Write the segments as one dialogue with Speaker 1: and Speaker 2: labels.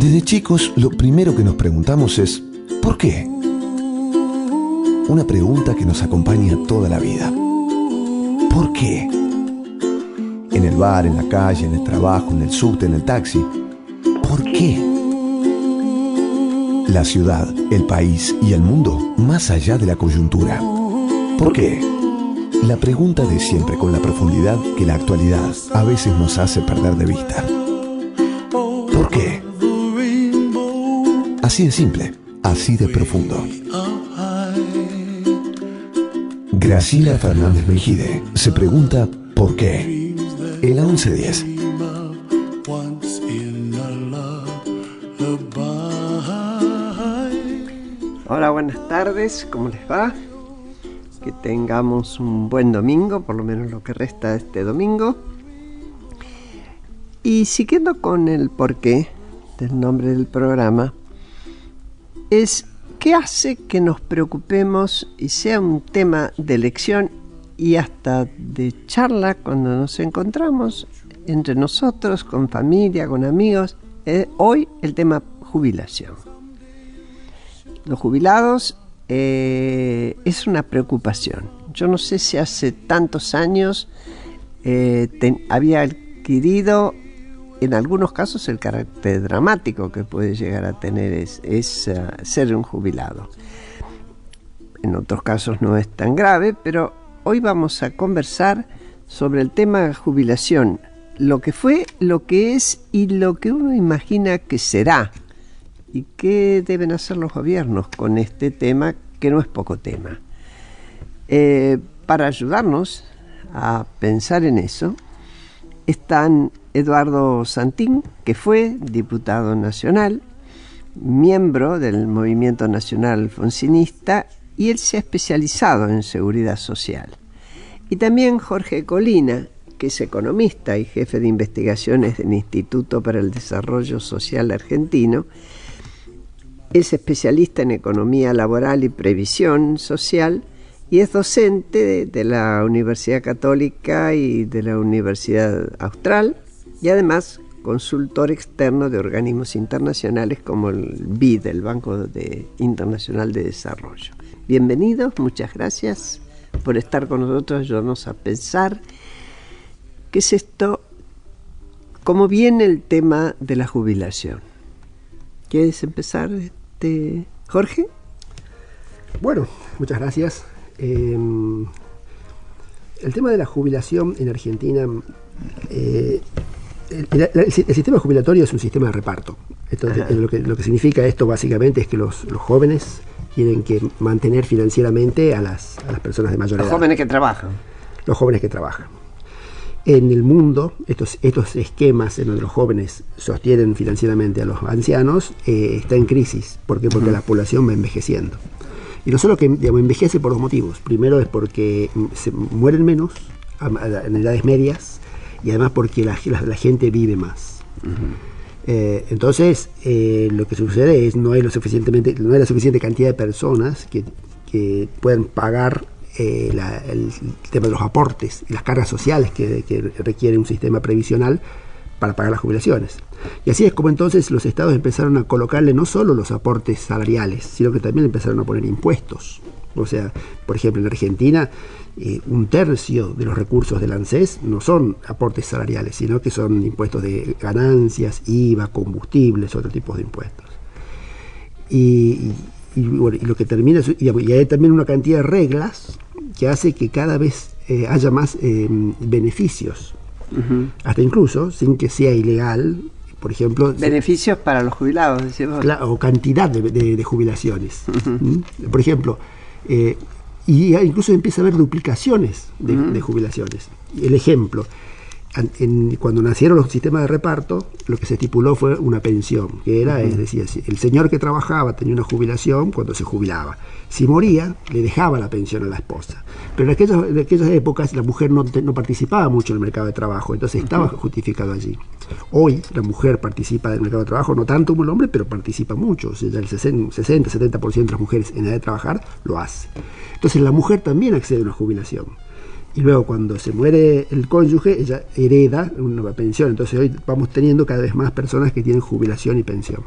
Speaker 1: Desde chicos, lo primero que nos preguntamos es ¿por qué? Una pregunta que nos acompaña toda la vida. ¿Por qué? En el bar, en la calle, en el trabajo, en el subte, en el taxi. ¿Por qué? La ciudad, el país y el mundo, más allá de la coyuntura. ¿Por qué? La pregunta de siempre con la profundidad que la actualidad a veces nos hace perder de vista. ¿Por qué? Así de simple, así de profundo. Graciela Fernández Mejide se pregunta ¿por qué? En la 1110.
Speaker 2: Hola, buenas tardes, ¿cómo les va? Que tengamos un buen domingo, por lo menos lo que resta de este domingo. Y siguiendo con el porqué del nombre del programa, es ¿qué hace que nos preocupemos y sea un tema de elección y hasta de charla cuando nos encontramos entre nosotros, con familia, con amigos? Hoy el tema jubilación. Los jubilados es una preocupación. Yo no sé si hace tantos años había adquirido en algunos casos el carácter dramático que puede llegar a tener es ser un jubilado. En otros casos no es tan grave, pero hoy vamos a conversar sobre el tema de jubilación, lo que fue, lo que es y lo que uno imagina que será. ¿Y qué deben hacer los gobiernos con este tema, que no es poco tema? Para ayudarnos a pensar en eso, están Eduardo Santín, que fue diputado nacional, miembro del Movimiento Nacional Alfonsinista, y él se ha especializado en seguridad social. Y también Jorge Colina, que es economista y jefe de investigaciones del Instituto para el Desarrollo Social Argentino. Es especialista en economía laboral y previsión social y es docente de la Universidad Católica y de la Universidad Austral y además consultor externo de organismos internacionales como el BID, el Banco Internacional de Desarrollo. Bienvenidos, muchas gracias por estar con nosotros, ayudarnos a pensar qué es esto, cómo viene el tema de la jubilación. ¿Quieres empezar, Jorge?
Speaker 3: Bueno, muchas gracias. El tema de la jubilación en Argentina, el sistema jubilatorio es un sistema de reparto. Entonces, lo que significa esto básicamente es que los jóvenes tienen que mantener financieramente a las personas de mayor edad.
Speaker 2: Los jóvenes que trabajan.
Speaker 3: Los jóvenes que trabajan. En el mundo, estos esquemas en donde los jóvenes sostienen financieramente a los ancianos está en crisis. ¿Por qué? Porque la población va envejeciendo. Y no solo que envejece por dos motivos. Primero es porque se mueren menos en edades medias y además porque la gente vive más. Entonces, lo que sucede es no hay la suficiente cantidad de personas que puedan pagar el tema de los aportes y las cargas sociales que requiere un sistema previsional para pagar las jubilaciones. Y así es como entonces los estados empezaron a colocarle no solo los aportes salariales, sino que también empezaron a poner impuestos. O sea, por ejemplo, en Argentina, un tercio de los recursos del ANSES no son aportes salariales, sino que son impuestos de ganancias, IVA, combustibles, otros tipos de impuestos. Y lo que termina, y hay también una cantidad de reglas que hace que cada vez haya más beneficios, hasta incluso sin que sea ilegal, por ejemplo.
Speaker 2: Beneficios para los jubilados, decimos.
Speaker 3: O cantidad de jubilaciones. Por ejemplo, y incluso empieza a haber duplicaciones de jubilaciones. El ejemplo, cuando nacieron los sistemas de reparto, lo que se estipuló fue una pensión, que era, es decir, el señor que trabajaba tenía una jubilación cuando se jubilaba. Si moría, le dejaba la pensión a la esposa. Pero en aquellas épocas la mujer no participaba mucho en el mercado de trabajo, entonces estaba justificado allí. Hoy la mujer participa del mercado de trabajo, no tanto como el hombre, pero participa mucho. O sea, ya el 60-70% de las mujeres en edad de trabajar lo hace. Entonces la mujer también accede a una jubilación. y luego cuando se muere el cónyuge, ella hereda una pensión. Entonces hoy vamos teniendo cada vez más personas que tienen jubilación y pensión.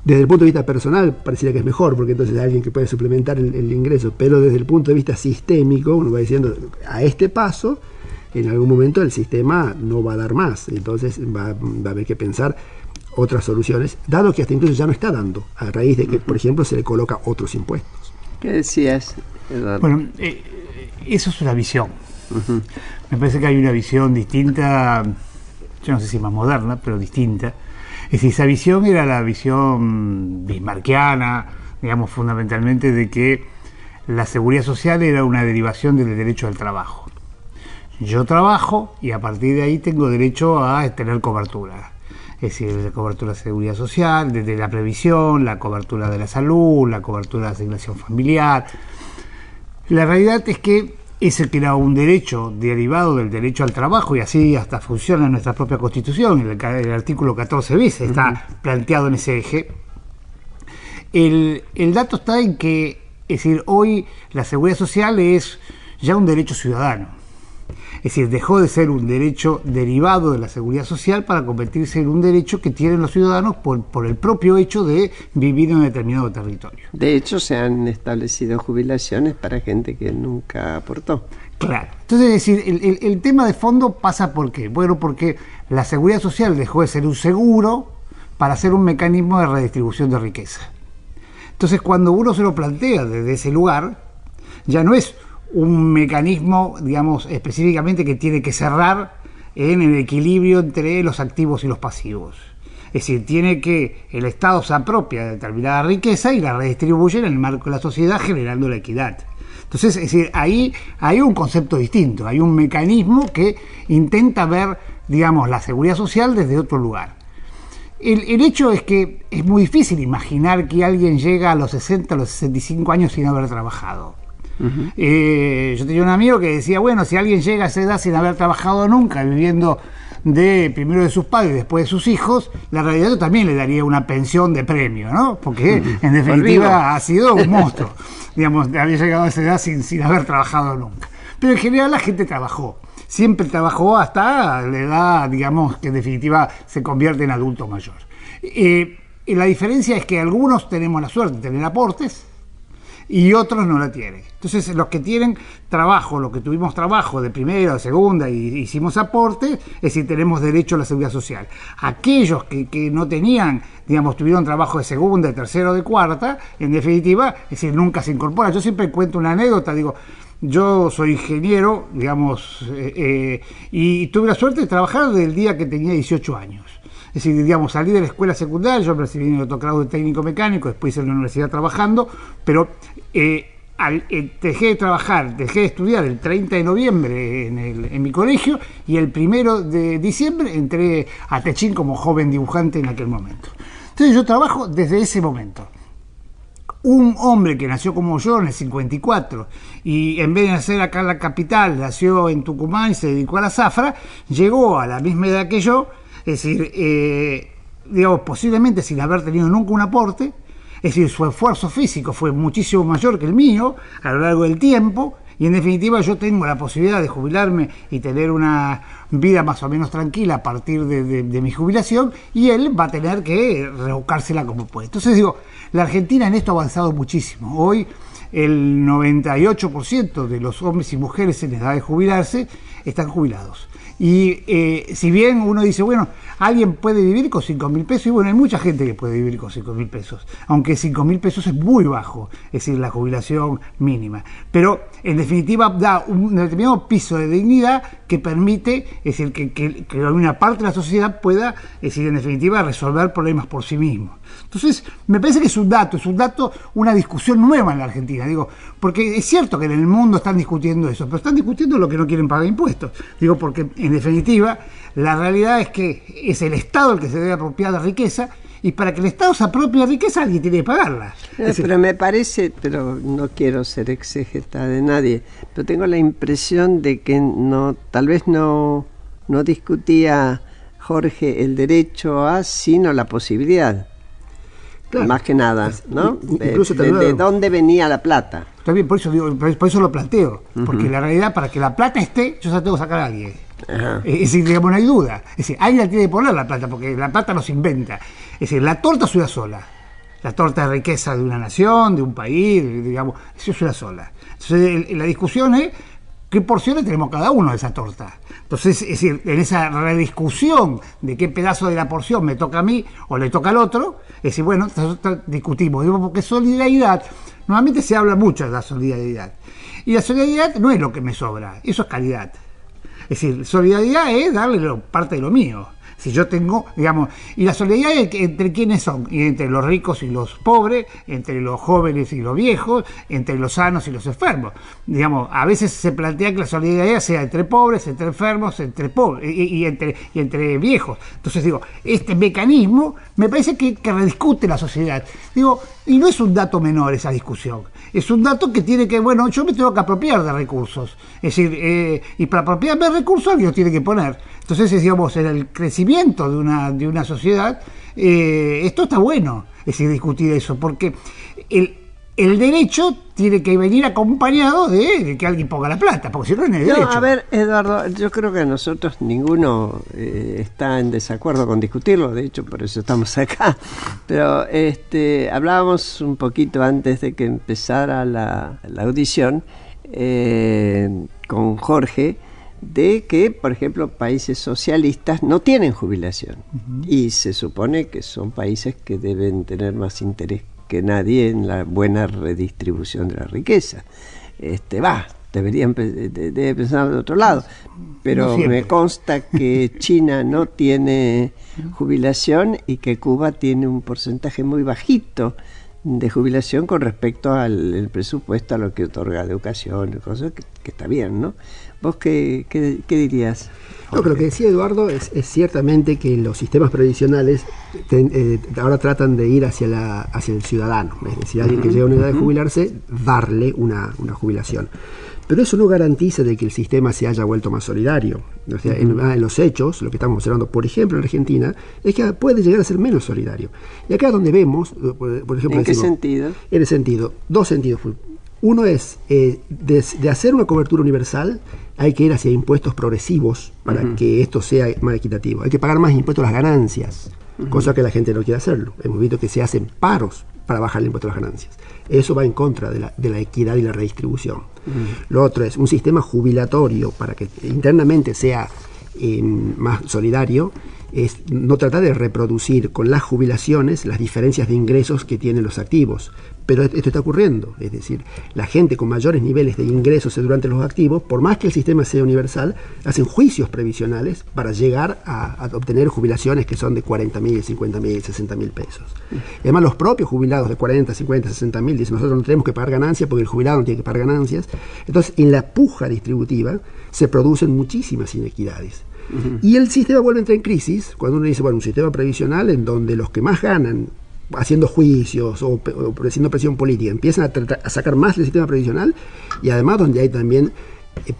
Speaker 3: Desde el punto de vista personal pareciera que es mejor, porque entonces hay alguien que puede suplementar el ingreso, pero desde el punto de vista sistémico, uno va diciendo, a este paso, en algún momento el sistema no va a dar más, entonces va a haber que pensar otras soluciones, dado que hasta incluso ya no está dando, a raíz de que, por ejemplo, se le coloca otros impuestos.
Speaker 2: ¿Qué decías, Eduardo?
Speaker 4: Bueno, eso es una visión. Me parece que hay una visión distinta, yo no sé si más moderna, pero distinta. Es decir, esa visión era la visión bismarckiana, digamos, fundamentalmente de que la seguridad social era una derivación del derecho al trabajo. Yo trabajo y a partir de ahí tengo derecho a tener cobertura. Es decir, la cobertura de seguridad social, desde la previsión, la cobertura de la salud, la cobertura de asignación familiar. La realidad es que ese que era un derecho derivado del derecho al trabajo, y así hasta funciona en nuestra propia Constitución, el artículo 14 bis está planteado en ese eje. El dato está en que, es decir, hoy la seguridad social es ya un derecho ciudadano. Es decir, dejó de ser un derecho derivado de la seguridad social para convertirse en un derecho que tienen los ciudadanos por el propio hecho de vivir en un determinado territorio.
Speaker 2: De hecho, se han establecido jubilaciones para gente que nunca aportó.
Speaker 4: Claro. Entonces, es decir, el tema de fondo pasa ¿por qué? Bueno, porque la seguridad social dejó de ser un seguro para ser un mecanismo de redistribución de riqueza. Entonces, cuando uno se lo plantea desde ese lugar, ya no es un mecanismo, digamos, específicamente que tiene que cerrar en el equilibrio entre los activos y los pasivos. Es decir, tiene que el Estado se apropia de determinada riqueza y la redistribuye en el marco de la sociedad generando la equidad. Entonces, es decir, ahí hay un concepto distinto, hay un mecanismo que intenta ver, digamos, la seguridad social desde otro lugar. El hecho es que es muy difícil imaginar que alguien llega a los 60, a los 65 años sin haber trabajado. Yo tenía un amigo que decía, bueno, si alguien llega a esa edad sin haber trabajado nunca, viviendo primero de sus padres y después de sus hijos, la realidad yo también le daría una pensión de premio, ¿no? Porque en definitiva ha sido un monstruo, digamos, había llegado a esa edad sin haber trabajado nunca. Pero en general la gente trabajó, siempre trabajó hasta la edad, digamos, que en definitiva se convierte en adulto mayor. Y la diferencia es que algunos tenemos la suerte de tener aportes y otros no la tienen. Entonces, los que tienen trabajo, los que tuvimos trabajo de primera o segunda y hicimos aporte, es decir, tenemos derecho a la seguridad social. Aquellos que no tenían, digamos, tuvieron trabajo de segunda, de tercera o de cuarta, en definitiva, es decir, nunca se incorporan. Yo siempre cuento una anécdota, digo, yo soy ingeniero, digamos, y tuve la suerte de trabajar desde el día que tenía 18 años. Es decir, digamos, salí de la escuela secundaria, yo recibí el doctorado de técnico mecánico, después en la universidad trabajando, pero dejé de trabajar, dejé de estudiar el 30 de noviembre en mi colegio y el 1 de diciembre entré a Techín como joven dibujante en aquel momento. Entonces yo trabajo desde ese momento. Un hombre que nació como yo en el 54 y en vez de nacer acá en la capital, nació en Tucumán y se dedicó a la zafra, llegó a la misma edad que yo. Es decir, digamos, posiblemente sin haber tenido nunca un aporte, es decir, su esfuerzo físico fue muchísimo mayor que el mío a lo largo del tiempo, y en definitiva yo tengo la posibilidad de jubilarme y tener una vida más o menos tranquila a partir de mi jubilación, y él va a tener que rebuscársela como puede. Entonces digo, la Argentina en esto ha avanzado muchísimo. Hoy el 98% de los hombres y mujeres en edad de jubilarse están jubilados. Y si bien uno dice, bueno, alguien puede vivir con 5.000 pesos, y bueno, hay mucha gente que puede vivir con 5.000 pesos, aunque 5.000 pesos es muy bajo, es decir, la jubilación mínima. Pero en definitiva da un determinado piso de dignidad que permite, es decir, que una parte de la sociedad pueda, es decir, en definitiva, resolver problemas por sí mismo. Entonces, me parece que es un dato, una discusión nueva en la Argentina, digo, porque es cierto que en el mundo están discutiendo eso, pero están discutiendo lo que no quieren pagar impuestos, digo, porque en definitiva, la realidad es que es el Estado el que se debe apropiar de riqueza, y para que el Estado se apropie de riqueza, alguien tiene que pagarla.
Speaker 2: Pero me parece, pero no quiero ser exégeta de nadie, pero tengo la impresión de que tal vez no discutía Jorge el derecho a, sino la posibilidad.
Speaker 3: Claro.
Speaker 2: Más que nada, ¿no?
Speaker 3: Incluso
Speaker 2: de dónde venía la plata.
Speaker 4: Está bien, por eso digo, por eso lo planteo. Porque la realidad, para que la plata esté, yo ya tengo que sacar a alguien.
Speaker 2: Ajá.
Speaker 4: Es decir, digamos, no hay duda. Es decir, alguien la tiene que poner la plata, porque la plata no se inventa. Es decir, la torta es una sola. La torta de riqueza de una nación, de un país, digamos, eso es una sola. Entonces, la discusión es qué porciones tenemos cada uno de esa torta. Entonces, es decir, en esa rediscusión de qué pedazo de la porción me toca a mí o le toca al otro, es decir, bueno, discutimos. Digo, porque solidaridad, normalmente se habla mucho de la solidaridad. Y la solidaridad no es lo que me sobra, eso es caridad. Es decir, solidaridad es darle parte de lo mío. Si yo tengo, digamos, y la solidaridad entre quiénes son, y entre los ricos y los pobres, entre los jóvenes y los viejos, entre los sanos y los enfermos. Digamos, a veces se plantea que la solidaridad sea entre pobres, entre enfermos, entre pobres y entre viejos. Entonces digo, este mecanismo me parece que rediscute la sociedad. Digo, y no es un dato menor esa discusión. Es un dato que tiene que, bueno, yo me tengo que apropiar de recursos. Es decir, y para apropiarme de recursos alguien los tiene que poner. Entonces, digamos, en el crecimiento de una sociedad, esto está bueno, es decir, discutir eso, porque el derecho tiene que venir acompañado de que alguien ponga la plata, porque si no es el derecho.
Speaker 2: No, a ver, Eduardo, yo creo que nosotros ninguno está en desacuerdo con discutirlo, de hecho, por eso estamos acá. Pero hablábamos un poquito antes de que empezara la audición con Jorge, de que, por ejemplo, países socialistas no tienen jubilación. Y se supone que son países que deben tener más interés que nadie en la buena redistribución de la riqueza. Debe pensar de otro lado. Pero
Speaker 4: No
Speaker 2: me consta que China no tiene jubilación y que Cuba tiene un porcentaje muy bajito de jubilación con respecto al presupuesto, a lo que otorga educación, cosas que está bien, ¿no? ¿Vos qué dirías?
Speaker 3: No, que lo que decía Eduardo es ciertamente que los sistemas previsionales ahora tratan de ir hacia el ciudadano, es decir, alguien que llega a una edad de jubilarse, darle una jubilación. Pero eso no garantiza de que el sistema se haya vuelto más solidario. O sea, en los hechos, lo que estamos observando, por ejemplo, en Argentina, es que puede llegar a ser menos solidario. Y acá donde vemos, por ejemplo...
Speaker 2: ¿En qué sentido?
Speaker 3: En el sentido, dos sentidos. Uno es, de hacer una cobertura universal, hay que ir hacia impuestos progresivos para que esto sea más equitativo. Hay que pagar más impuestos a las ganancias, cosa que la gente no quiere hacerlo. Hemos visto que se hacen paros para bajar el impuesto a las ganancias. Eso va en contra de la equidad y la redistribución. Lo otro es un sistema jubilatorio para que internamente sea más solidario, es no tratar de reproducir con las jubilaciones las diferencias de ingresos que tienen los activos. Pero esto está ocurriendo, es decir, la gente con mayores niveles de ingresos durante los activos, por más que el sistema sea universal, hacen juicios previsionales para llegar a obtener jubilaciones que son de 40.000, 50.000, 60.000 pesos. Y además los propios jubilados de 40, 50, 60.000 dicen, nosotros no tenemos que pagar ganancias porque el jubilado no tiene que pagar ganancias. Entonces, en la puja distributiva se producen muchísimas inequidades. Y el sistema vuelve a entrar en crisis cuando uno dice, bueno, un sistema previsional en donde los que más ganan haciendo juicios o haciendo presión política empiezan a sacar más del sistema previsional, y además donde hay también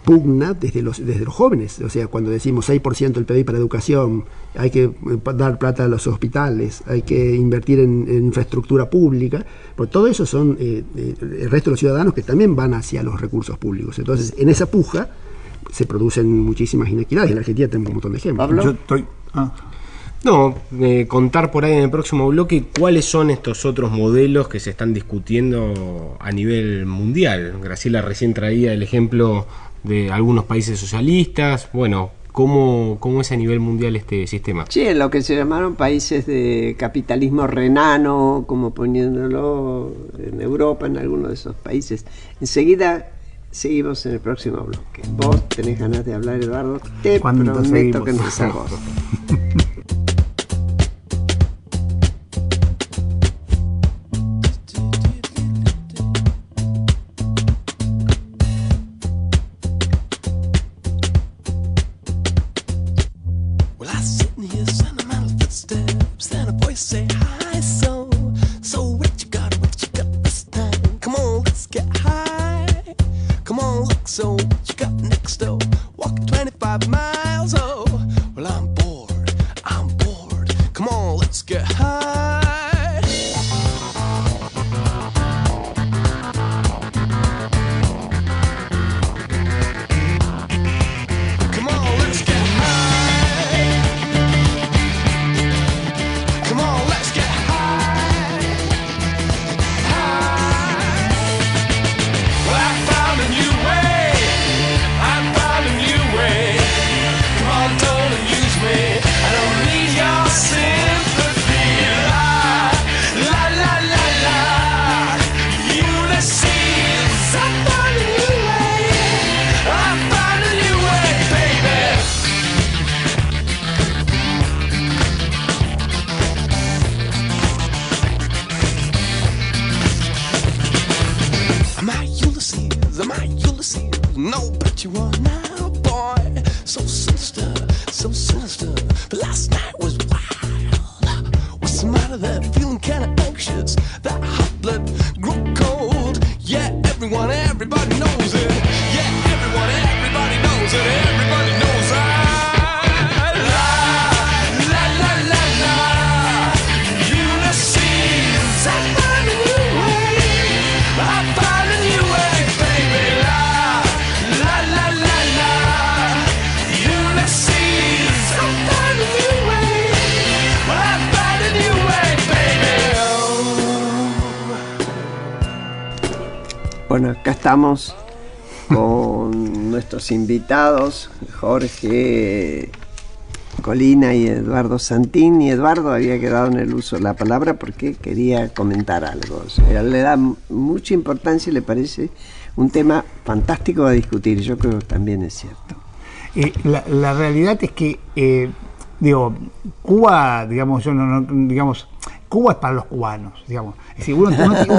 Speaker 3: pugna desde los jóvenes. O sea, cuando decimos 6% del PBI para educación, hay que dar plata a los hospitales, hay que invertir en infraestructura pública, pues todo eso son el resto de los ciudadanos que también van hacia los recursos públicos. Entonces, en esa puja se producen muchísimas inequidades. En Argentina tenemos un montón de ejemplos.
Speaker 2: ¿Pablo?
Speaker 4: Yo estoy...
Speaker 5: No, contar por ahí en el próximo bloque cuáles son estos otros modelos que se están discutiendo a nivel mundial. Graciela recién traía el ejemplo de algunos países socialistas. Bueno, ¿cómo es a nivel mundial este sistema?
Speaker 2: Sí, en lo que se llamaron países de capitalismo renano, como poniéndolo en Europa, en algunos de esos países. Enseguida seguimos en el próximo bloque. Vos tenés ganas de hablar, Eduardo. Te prometo que empezás vos.
Speaker 6: Last night was wild. What's the matter there? Feeling kinda anxious. That hot blood grew cold. Yeah, everybody knows it. Yeah, everybody knows it. Everybody knows I. La, la, la, la, la. Ulysses, I find a new way. I find a new way, baby. La, la, la, la, la. Ulysses, I find a new way. I find a new way, baby.
Speaker 2: Bueno, acá estamos con nuestros invitados, Jorge Colina y Eduardo Santín. Y Eduardo había quedado en el uso de la palabra porque quería comentar algo. O sea, le da mucha importancia y le parece un tema fantástico a discutir. Yo creo que también es cierto.
Speaker 4: La realidad es que, Cuba, digamos, Cuba es para los cubanos, digamos. Es decir, uno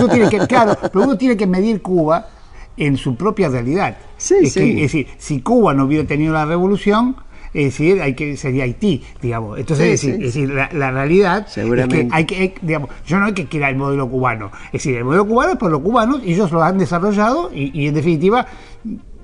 Speaker 4: tiene que, claro, pero uno tiene que medir Cuba en su propia realidad.
Speaker 2: Sí,
Speaker 4: es decir, si Cuba no hubiera tenido la revolución, es decir, sería Haití, digamos. Entonces,
Speaker 2: Sí,
Speaker 4: es decir, la realidad
Speaker 2: seguramente
Speaker 4: es que digamos, yo no hay que quiera el modelo cubano. Es decir, el modelo cubano es por los cubanos y ellos lo han desarrollado y en definitiva,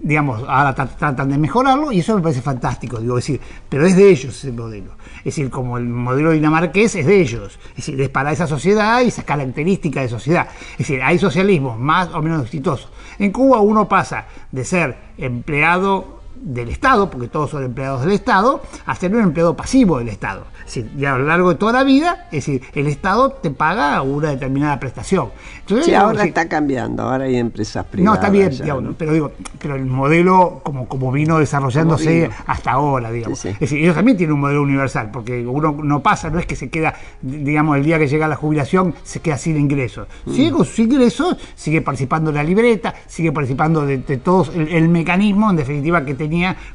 Speaker 4: digamos, ahora tratan de mejorarlo y eso me parece fantástico, digo, es decir, pero es de ellos ese modelo. Es decir, como el modelo dinamarqués es de ellos, es decir, es para esa sociedad y esas características de sociedad. Es decir, hay socialismos más o menos exitosos. En Cuba uno pasa de ser empleado del Estado, porque todos son empleados del Estado, a ser un empleado pasivo del Estado. Es decir, y a lo largo de toda la vida, es decir, el Estado te paga una determinada prestación. Entonces,
Speaker 2: Sí, ahora está cambiando, ahora hay empresas privadas.
Speaker 4: No, está bien,
Speaker 2: ya,
Speaker 4: digamos,
Speaker 2: ¿no?
Speaker 4: pero el modelo como vino desarrollándose hasta ahora, digamos.
Speaker 2: Sí, sí.
Speaker 4: Es decir, ellos también tienen un modelo universal, porque uno no pasa, no es que se queda, digamos, el día que llega la jubilación, se queda sin ingresos. Sigue con sus ingresos, sigue participando de la libreta, sigue participando de todo el mecanismo, en definitiva, que tenía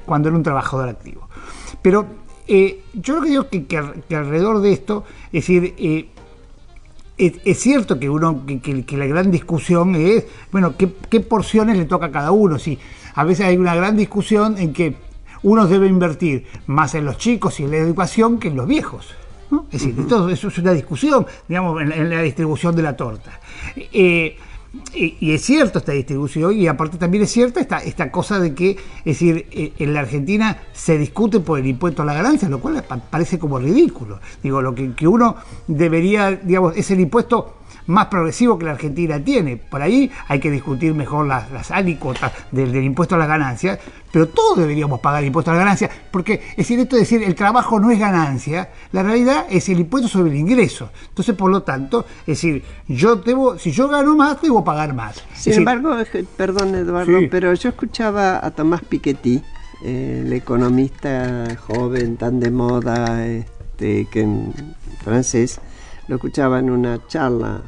Speaker 4: cuando era un trabajador activo. Pero yo creo que alrededor de esto, es decir, es cierto que que la gran discusión es, bueno, ¿qué porciones le toca a cada uno? Sí, a veces hay una gran discusión en que uno debe invertir más en los chicos y en la educación que en los viejos, ¿no? Es decir, eso es una discusión, digamos, en la distribución de la torta. Y es cierto esta distribución, y aparte también es cierta esta cosa de que, es decir, en la Argentina se discute por el impuesto a la ganancia, lo cual parece como ridículo. Digo, lo que uno debería, digamos, es el impuesto más progresivo que la Argentina tiene. Por ahí hay que discutir mejor las alícuotas del impuesto a las ganancias, pero todos deberíamos pagar el impuesto a las ganancias, porque es decir, esto de decir el trabajo no es ganancia, la realidad es el impuesto sobre el ingreso. Entonces, por lo tanto, es decir, si yo gano más, debo pagar más.
Speaker 2: Sin embargo, perdón Eduardo,
Speaker 4: Sí.
Speaker 2: pero yo escuchaba a Tomás Piketty, el economista joven, tan de moda, que en francés, lo escuchaba en una charla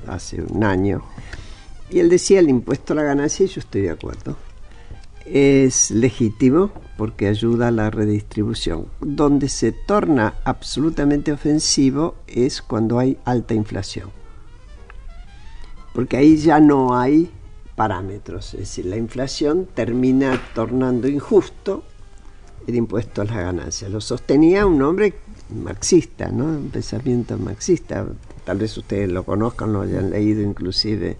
Speaker 2: hace un año, y él decía el impuesto a la ganancia, y yo estoy de acuerdo, es legítimo porque ayuda a la redistribución. Donde se torna absolutamente ofensivo es cuando hay alta inflación, porque ahí ya no hay parámetros, es decir, la inflación termina tornando injusto el impuesto a las ganancias. Lo sostenía un hombre marxista, ¿no? Un pensamiento marxista. Tal vez ustedes lo conozcan, lo hayan leído inclusive.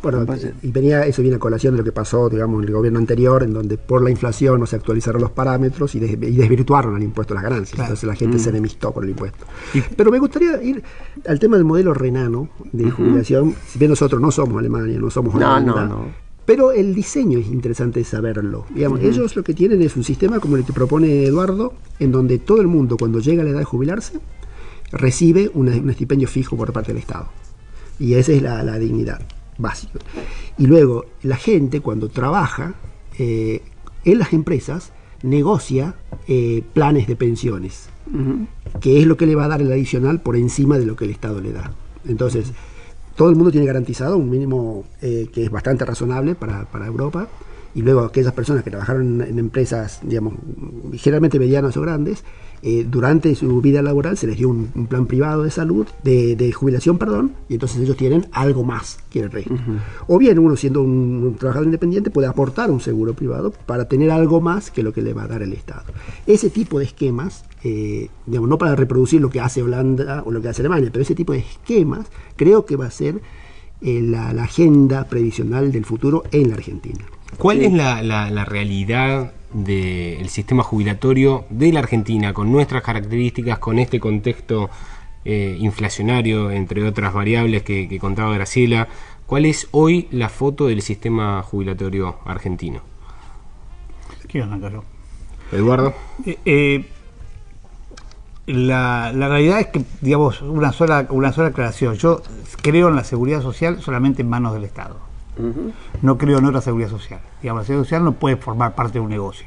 Speaker 3: Bueno, y eso viene a colación de lo que pasó, digamos, en el gobierno anterior, en donde por la inflación no se actualizaron los parámetros y desvirtuaron el impuesto a las ganancias. Claro. Entonces la gente se enemistó por el impuesto. Pero me gustaría ir al tema del modelo renano de jubilación. Si bien nosotros no somos Alemania, no somos Holanda,
Speaker 2: no.
Speaker 3: Pero el diseño es interesante saberlo. Digamos, ellos lo que tienen es un sistema como el que propone Eduardo, en donde todo el mundo, cuando llega a la edad de jubilarse, recibe un estipendio fijo por parte del Estado. Y esa es la dignidad básica. Y luego, la gente, cuando trabaja en las empresas, negocia planes de pensiones, que es lo que le va a dar el adicional por encima de lo que el Estado le da. Entonces, todo el mundo tiene garantizado un mínimo que es bastante razonable para Europa, y luego aquellas personas que trabajaron en empresas, digamos, generalmente medianas o grandes, durante su vida laboral se les dio un plan privado de salud, de jubilación, perdón, y entonces ellos tienen algo más que el resto. O bien uno, siendo un trabajador independiente, puede aportar un seguro privado para tener algo más que lo que le va a dar el Estado. Ese tipo de esquemas, digamos, no para reproducir lo que hace Holanda o lo que hace Alemania, pero ese tipo de esquemas creo que va a ser la agenda previsional del futuro en la Argentina.
Speaker 5: ¿Cuál es la realidad del sistema jubilatorio de la Argentina, con nuestras características, con este contexto inflacionario, entre otras variables que contaba Graciela? ¿Cuál es hoy la foto del sistema jubilatorio argentino?
Speaker 4: ¿Qué onda, Carlos?
Speaker 5: Eduardo.
Speaker 4: La realidad es que, digamos, una sola aclaración. Yo creo en la seguridad social solamente en manos del Estado. No creo en otra seguridad social. Digamos, la seguridad social no puede formar parte de un negocio.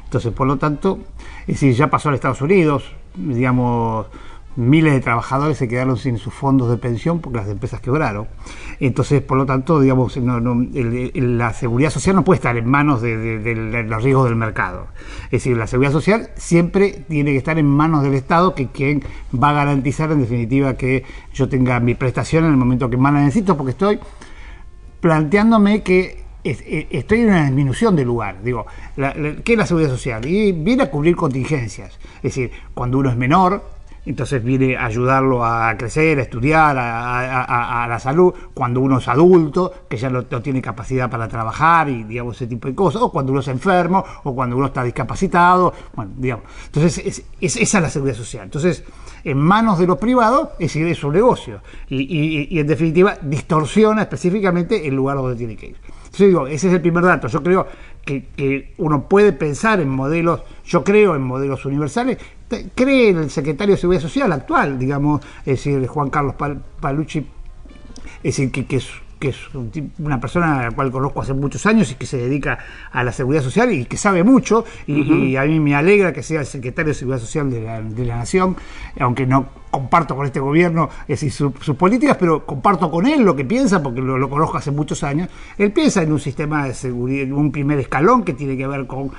Speaker 4: Entonces, por lo tanto, es decir, ya pasó en Estados Unidos, digamos, miles de trabajadores se quedaron sin sus fondos de pensión porque las empresas quebraron. Entonces, por lo tanto, digamos, la seguridad social no puede estar en manos de los riesgos del mercado. Es decir, la seguridad social siempre tiene que estar en manos del Estado, que quien va a garantizar, en definitiva, que yo tenga mi prestación en el momento que más la necesito, porque estoy planteándome que estoy en una disminución de lugar. Digo, ¿qué es la seguridad social? Y viene a cubrir contingencias. Es decir, cuando uno es menor, entonces viene a ayudarlo a crecer, a estudiar, a la salud. Cuando uno es adulto, que ya no tiene capacidad para trabajar y, digamos, ese tipo de cosas. O cuando uno es enfermo, o cuando uno está discapacitado. Bueno, digamos. Entonces, esa es la seguridad social. Entonces, en manos de los privados, es decir, es un negocio. Y en definitiva, distorsiona específicamente el lugar donde tiene que ir. Entonces, digo, ese es el primer dato. Yo creo que uno puede pensar en modelos, yo creo en modelos universales. Cree en el secretario de Seguridad Social actual, digamos, es decir, Juan Carlos Palucci, es decir, que es una persona a la cual conozco hace muchos años y que se dedica a la seguridad social y que sabe mucho, y a mí me alegra que sea el secretario de Seguridad Social de la Nación, aunque no comparto con este gobierno, es decir, sus políticas, pero comparto con él lo que piensa, porque lo conozco hace muchos años. Él piensa en un sistema de seguridad, un primer escalón que tiene que ver con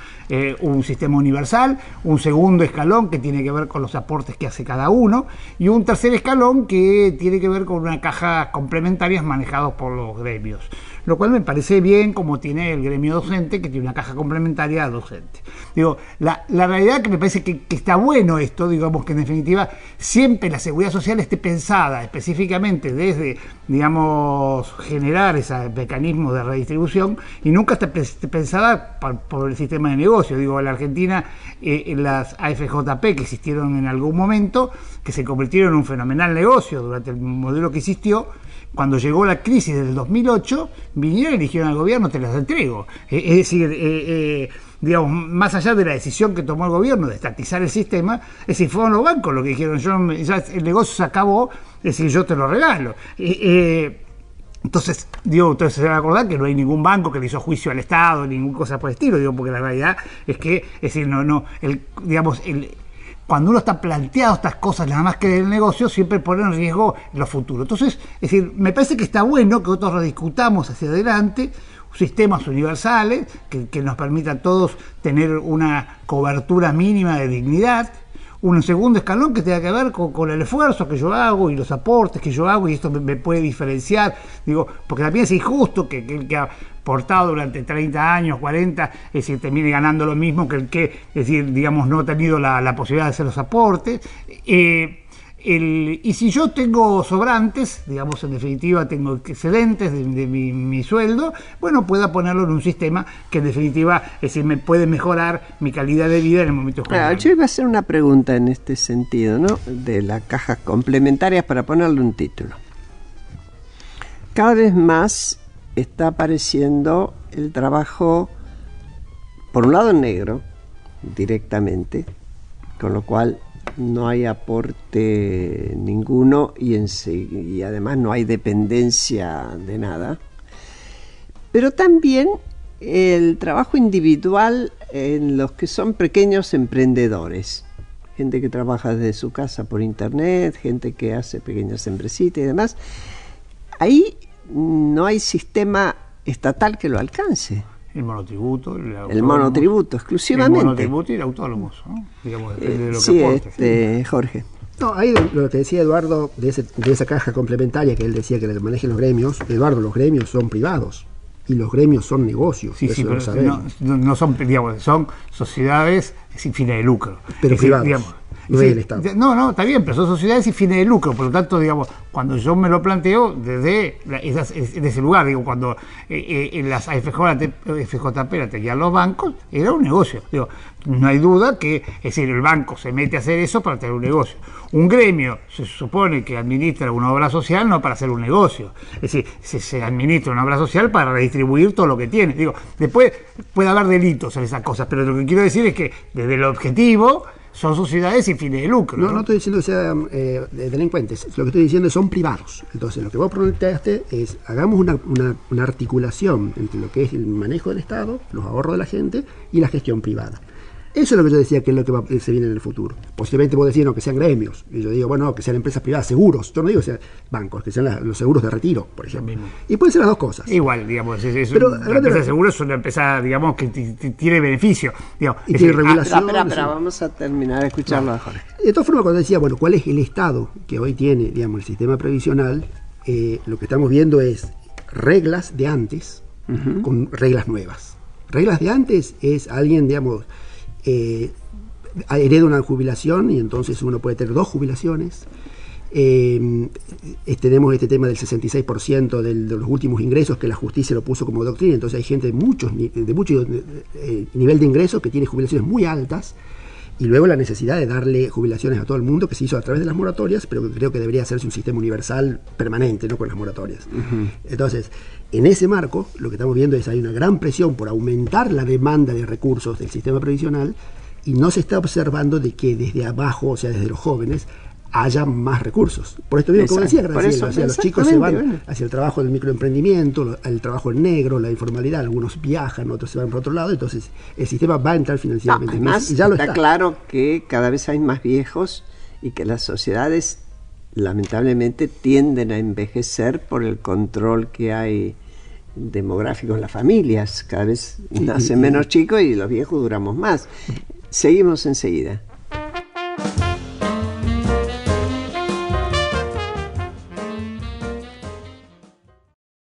Speaker 4: un sistema universal, un segundo escalón que tiene que ver con los aportes que hace cada uno, y un tercer escalón que tiene que ver con una caja complementarias manejados por los gremios. Lo cual me parece bien, como tiene el gremio docente, que tiene una caja complementaria docente. Digo, la realidad que me parece que está bueno esto, digamos, que en definitiva siempre la seguridad social esté pensada específicamente desde, digamos, generar ese mecanismo de redistribución, y nunca esté pensada por el sistema de negocio. Digo, en la Argentina, las AFJP que existieron en algún momento, que se convirtieron en un fenomenal negocio durante el modelo que existió, cuando llegó la crisis del 2008, vinieron y dijeron al gobierno, te las entrego. Es decir, digamos, más allá de la decisión que tomó el gobierno de estatizar el sistema, es decir, fueron los bancos los que dijeron, ya el negocio se acabó, es decir, yo te lo regalo. Entonces, digo, ustedes se van a acordar que no hay ningún banco que le hizo juicio al Estado, ninguna cosa por el estilo, digo, porque la realidad es que, es decir, cuando uno está planteado estas cosas nada más que el negocio, siempre pone en riesgo lo futuro. Entonces, es decir, me parece que está bueno que nosotros rediscutamos hacia adelante sistemas universales que nos permitan a todos tener una cobertura mínima de dignidad. Un segundo escalón que tenga que ver con el esfuerzo que yo hago y los aportes que yo hago, y esto me puede diferenciar, digo, porque también es injusto que el que ha aportado durante 30 años, 40, es decir, termine ganando lo mismo que el que, es decir, digamos, no ha tenido la posibilidad de hacer los aportes. Y si yo tengo sobrantes, digamos, en definitiva tengo excedentes de mi sueldo, bueno, pueda ponerlo en un sistema que en definitiva, es decir, me puede mejorar mi calidad de vida en el momento justo.
Speaker 2: Yo iba a hacer una pregunta en este sentido, ¿no? De las cajas complementarias, para ponerle un título. Cada vez más está apareciendo el trabajo, por un lado en negro, directamente, con lo cual no hay aporte ninguno y además no hay dependencia de nada, pero también el trabajo individual en los que son pequeños emprendedores, gente que trabaja desde su casa por internet, gente que hace pequeñas empresitas y demás. Ahí no hay sistema estatal que lo alcance.
Speaker 4: El monotributo,
Speaker 2: el monotributo exclusivamente.
Speaker 4: El monotributo y el autónomos, ¿no? Digamos, depende de lo
Speaker 2: sí,
Speaker 4: que aporte.
Speaker 2: Jorge.
Speaker 3: No, ahí lo que decía Eduardo de esa caja complementaria que él decía que le manejen los gremios. Eduardo, los gremios son privados y los gremios son negocios.
Speaker 4: Sí,
Speaker 3: eso
Speaker 4: sí,
Speaker 3: lo
Speaker 4: pero
Speaker 3: sabemos.
Speaker 4: no son, digamos, son sociedades sin fines de lucro.
Speaker 3: Pero
Speaker 4: Es decir,
Speaker 3: privados,
Speaker 4: digamos,
Speaker 3: no
Speaker 4: sí,
Speaker 3: es el Estado.
Speaker 4: No, está bien, pero son sociedades sin fines de lucro. Por lo tanto, digamos, cuando yo me lo planteo desde ese lugar, digo, cuando en las FJP la tenían los bancos, era un negocio. Digo, no hay duda que, es decir, el banco se mete a hacer eso para tener un negocio. Un gremio se supone que administra una obra social no para hacer un negocio. Es decir, se administra una obra social para redistribuir todo lo que tiene. Digo, después puede haber delitos en esas cosas, pero lo que quiero decir es que desde el objetivo son sociedades sin fines de lucro.
Speaker 3: No estoy diciendo que sean delincuentes, lo que estoy diciendo es son privados. Entonces, lo que vos planteaste es, hagamos una articulación entre lo que es el manejo del Estado, los ahorros de la gente y la gestión privada. Eso es lo que yo decía que es lo que se viene en el futuro. Posiblemente vos decís, no, que sean gremios. Y yo digo, bueno, que sean empresas privadas, seguros. Yo no digo que sean bancos, que sean los seguros de retiro, por ejemplo. Y pueden ser las dos cosas.
Speaker 4: Igual, digamos,
Speaker 3: Pero,
Speaker 4: una empresa de seguros es una empresa, digamos, que tiene beneficio. Digamos,
Speaker 3: y tiene regulación.
Speaker 2: Espera, vamos a terminar de escucharlo a Jorge.
Speaker 3: De todas formas, cuando decía, bueno, ¿cuál es el estado que hoy tiene, digamos, el sistema previsional? Lo que estamos viendo es reglas de antes con reglas nuevas. Reglas de antes es alguien, digamos, hereda una jubilación y entonces uno puede tener dos jubilaciones. Tenemos este tema del 66% de los últimos ingresos que la justicia lo puso como doctrina, entonces hay gente de mucho nivel de ingresos que tiene jubilaciones muy altas, y luego la necesidad de darle jubilaciones a todo el mundo, que se hizo a través de las moratorias, pero que creo que debería hacerse un sistema universal permanente, no con las moratorias. Entonces, en ese marco, lo que estamos viendo es hay una gran presión por aumentar la demanda de recursos del sistema previsional, y no se está observando de que desde abajo, o sea, desde los jóvenes, haya más recursos. Por esto mismo, como decía Graciela, o sea, los chicos se van hacia el trabajo del microemprendimiento, el trabajo en negro, la informalidad, algunos viajan, otros se van por otro lado, entonces el sistema va a entrar financieramente.
Speaker 2: Además,
Speaker 3: y ya lo
Speaker 2: está claro que cada vez hay más viejos y que las sociedades lamentablemente tienden a envejecer por el control que hay demográfico en las familias. Cada vez nacen menos chicos y los viejos duramos más. Seguimos enseguida.